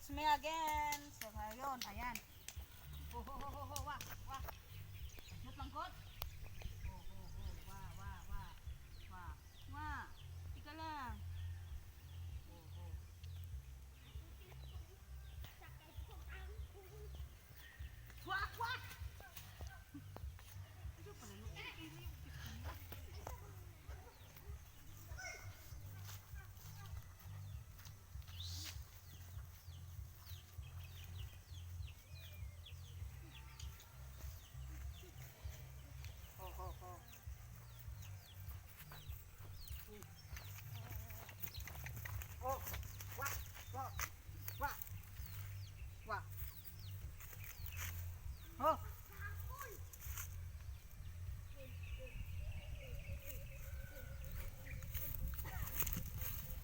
It's me again. So ngayon, ayan. Ho ho ho ho ho, wah, wah. Shoot lang kot. Ho ho ho, wah, wah, wah. Wah, wah. Tika lang. Ho ho. Wah, wah. Ano pala yun? Ho ho ho. Oh, wah, wah, wah, wah. Oh.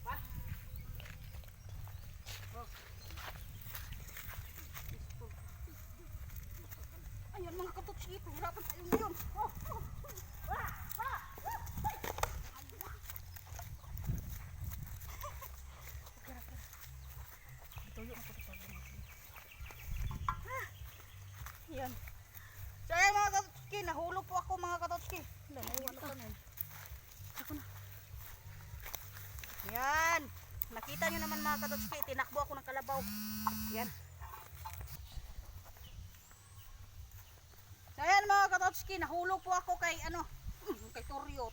Wah. Oh. Ayan mga katutsi, hirapan tayo ngayon. Oh, oh. Wah, wah. Tuyo ako sa sabi natin. Yan. So ayan mga katotski, nahulog po ako mga katotski. Wala, naiwan ako na. Ako na. Yan. Nakita nyo naman mga katotski, tinakbo ako ng kalabaw. Yan. So ayan mga katotski, nahulog po ako kay ano, kay Toryo.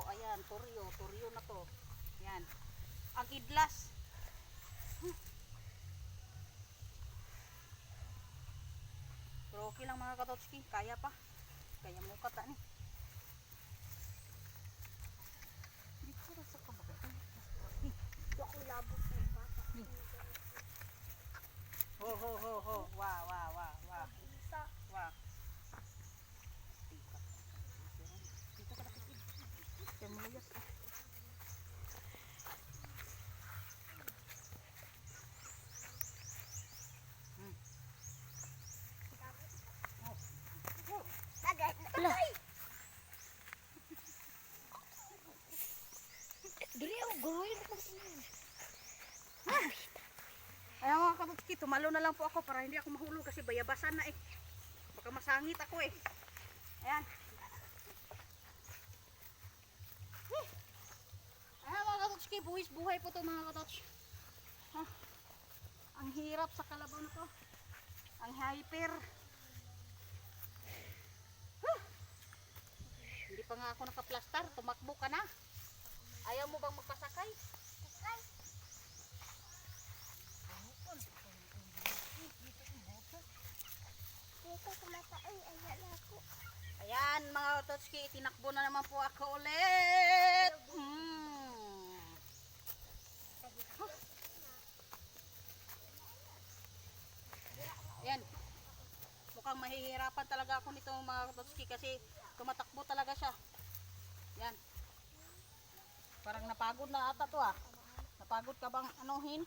Ayan, Toryo na to. Yan. Ang idlas. Pero okay lang mga katotski, kaya pa. Kaya mo kata ni. Dito ra sa kababa. Ito ako labot ng bata. Ho ho ho ho. Wah wah wah wah. Isa. Wah. Dito ka dapat. Kaya mo layas. Agad. Ay! Dili ako guruin ako sinin. Ayan mga katotski, tumalo na lang po ako para hindi ako mahulog kasi bayabasan na eh. Baka masangit ako eh. Ayan. Ayan mga katotski, buwis buhay po to mga katots. Ang hirap sa kalabaw na to. Ang hyper. Hindi pa nga ako nakaplastar, tumakbo ka na. Ayaw mo bang magpasakay? Ay! Dito kumata. Ay, ayan ako. Ayan mga Totski, tinakbo na naman po ako ulit. Ayan. Mukhang mahihirapan talaga ako nito mga Totski kasi tumatakbo talaga siya. Ayan. Parang napagod na ata to ah. Napagod ka bang anuhin?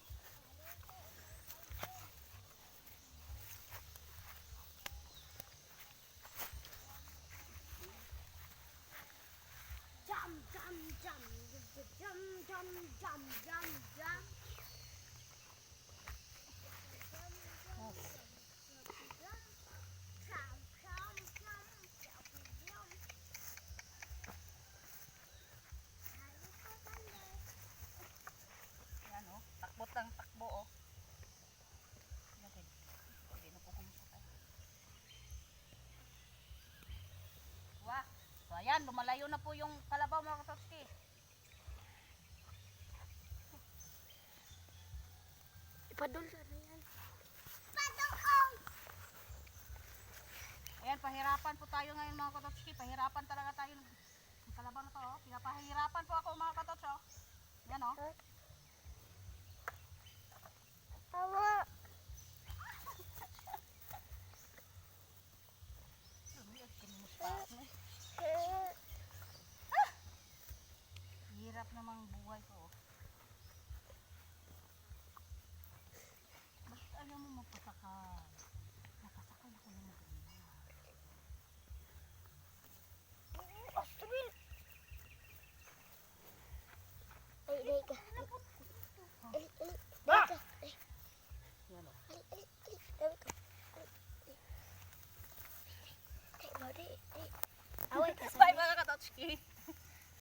Jump, jump, jump. Jump, jump, jump, jump, jump. Ayan oh, takbot lang takbo oh. Natin. Hindi na po kumusakay. Wah. So ayan, lumalayo na po yung kalabaw mga Katotski. Ipadol sa yan. Padol! Ayan, pahirapan po tayo ngayon mga Katotski. Pahirapan talaga tayo ng kalabaw na to oh. Pinapahirapan po ako mga Katots oh. Yan oh.